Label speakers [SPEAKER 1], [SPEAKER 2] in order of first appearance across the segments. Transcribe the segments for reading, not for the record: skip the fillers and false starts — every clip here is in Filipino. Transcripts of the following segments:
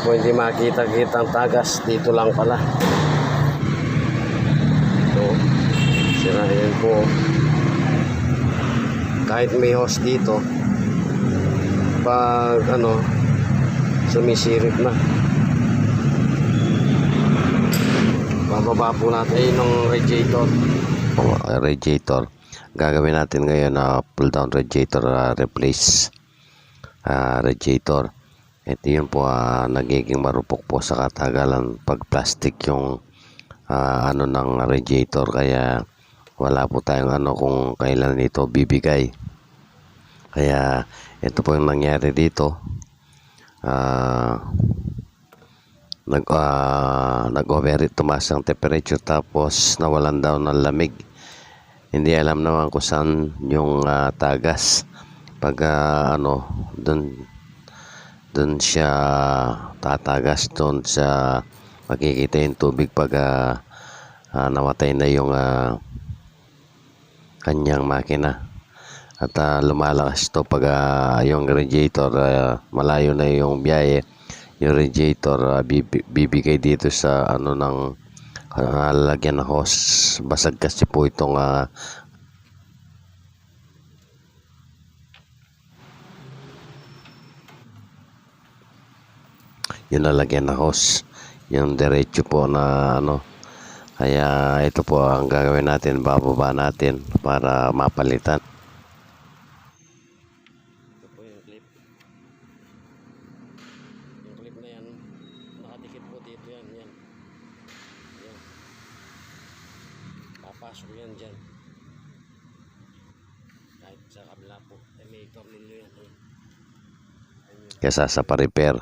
[SPEAKER 1] po hindi makita-kitang tagas, dito lang pala. Ito, sira yan po. Kahit may hose dito, pag sumisirip na. Bababa po natin ng radiator. Gagawin natin ngayon na pull down radiator, replace radiator. Ito yun po, nagiging marupok po sa katagalan pag plastic yung ng radiator, kaya wala po tayong kung kailan ito bibigay. Kaya ito po yung nangyari dito. Nag-overheat, tumaas ang temperature, tapos nawalan daw ng lamig. Hindi alam naman kung saan yung tagas. Pag dun siya tatagas, dun sa makikita yung tubig pag namatay na yung kanyang makina. At lumalakas to pag yung radiator, malayo na yung biyahe. Yung radiator bibigay dito sa ng lalagyan ng hose. Basag kasi po itong yung lalagyan ng hose, yung diretso po na kaya ito po ang gagawin natin, bababa natin para mapalitan. Ito po yung clip. Yung clip na yan, nakadikit po dito yan. Yan. Papasok yan dyan. Kahit sa kabila po, may tornilyo yan. Kaya sa pa-repair,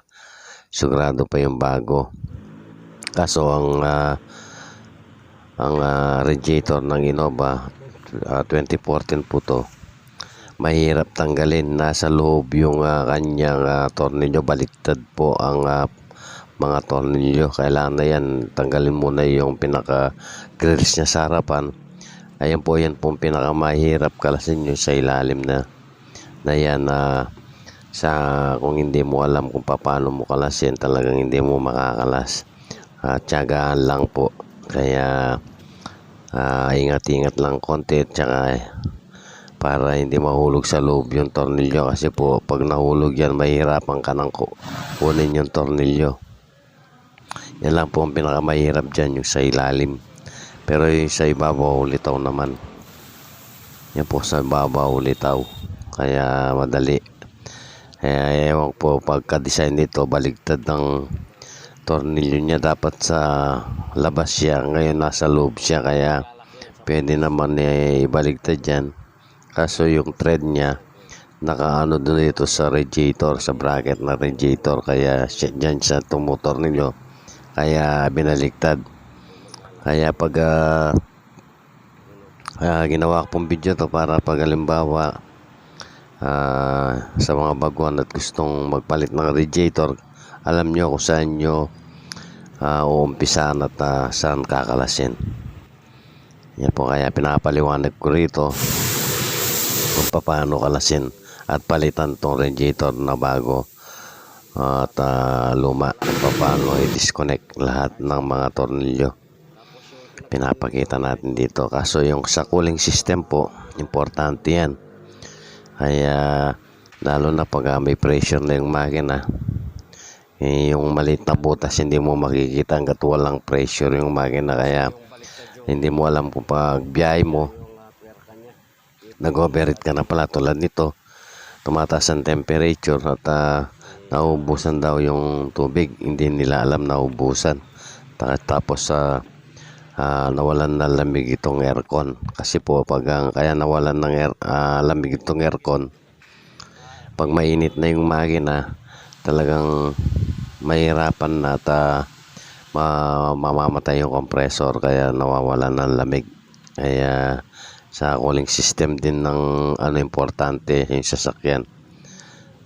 [SPEAKER 1] sigurado pa yung bago. Kaso ang radiator ng Innova 2014 po to, mahirap tanggalin. Nasa loob yung kanyang tornilyo, baliktad po ang mga tornilyo. Kailangan na yan tanggalin muna yung pinaka grills niya sa harapan. Ayan po, yan po pinakamahirap kalasin nyo sa ilalim na yan. Kung hindi mo alam kung paano mo kalasin, talagang hindi mo makakalas. Tiyagaan lang po. Kaya ingat-ingat lang konti, tsaka para hindi mahulog sa loob yung tornilyo. Kasi po pag nahulog yan, mahirapan ka nang kunin yung tornilyo. Yan lang po ang pinakamahirap dyan, yung sa ilalim. Pero yung sa ibabaw, litaw naman. Yan po sa ibabaw, litaw. Kaya madali. Kaya ewan po, pagka-design nito, baligtad ng tornilyo niya. Dapat sa labas siya, ngayon nasa loob siya, kaya pwede naman ibaligtad dyan. Kaso yung thread niya nakaano doon dito sa radiator, sa bracket na radiator, kaya dyan siya tumutornilyo, kaya binaligtad. Kaya pag ginawa ko pong video to para pag halimbawa sa mga baguhan at gustong magpalit ng radiator, alam nyo kung saan nyo uumpisahan at saan kakalasin. Yan po, kaya pinapaliwanag ko rito kung paano kalasin at palitan tong radiator na bago at luma, kung paano i-disconnect lahat ng mga tornilyo. Pinapakita natin dito. Kaso yung sa cooling system po, importante yan. Kaya lalo na pag may pressure na yung makina, yung maliit na butas hindi mo makikita hanggat walang pressure yung makina. Kaya hindi mo alam kung pag biyahe mo, nag-overheat ka na pala. Tulad nito, tumataas ang temperature at naubusan daw yung tubig. Hindi nila alam naubusan. Tapos nawalan na lamig itong aircon. Kasi po kaya nawalan ng lamig itong aircon, pag mainit na yung makina, talagang mahirapan na at mamamatay yung compressor, kaya nawawalan ng lamig. Kaya sa cooling system din ng importante yung sasakyan,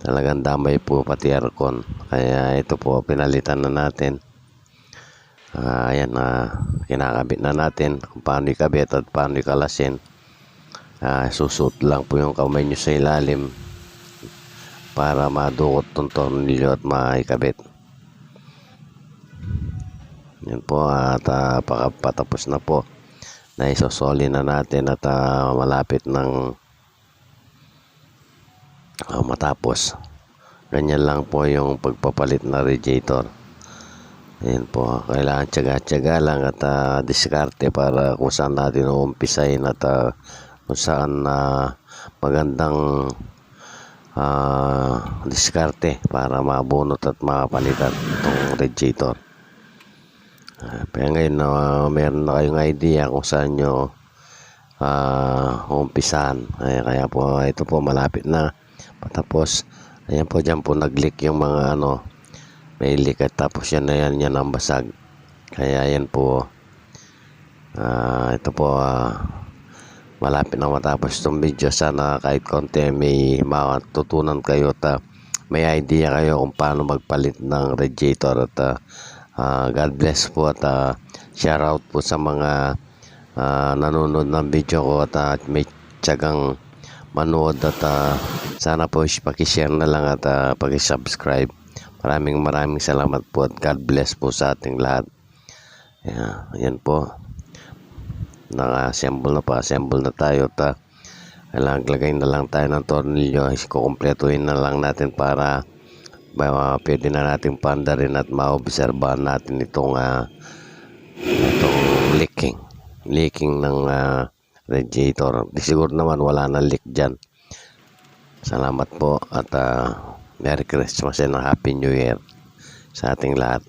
[SPEAKER 1] talagang damay po pati aircon. Kaya ito po, pinalitan na natin. Ayan, kinakabit na natin kung paano ikabit at paano ikalasin. Susuot lang po yung kamay nyo sa ilalim para madukot tong tornilyo at maikabit. Yan po at patapos na po na isosoli na natin at malapit ng matapos. Ganyan lang po yung pagpapalit na radiator. Ayan po, kailangan tiyaga-tiyaga lang at diskarte para kung saan natin uumpisahin at kung saan magandang diskarte para mabunot at makapalitan itong radiator. Kaya ngayon meron na kayong idea kung saan nyo umpisahan. Kaya po ito po malapit na patapos. Ayan po, dyan po nag-leak yung mga may leak at tapos yan ang basag. Kaya yan po ito po malapit na matapos itong video. Sana kahit konti may matutunan kayo at may idea kayo kung paano magpalit ng radiator at God bless po at shout out po sa mga nanonood ng video ko at may tiyagang manood at sana po pakishare na lang at pakisubscribe. Maraming salamat po at God bless po sa ating lahat. Ayan po, naka-assemble na tayo at lagay na lang tayo ng tornilyo. Kukumpletuhin na lang natin para pwede na natin pandarin at maobserbahan natin itong leaking ng radiator. Siguro naman wala na leak dyan. Salamat po at Merry Christmas and Happy New Year sa ating lahat.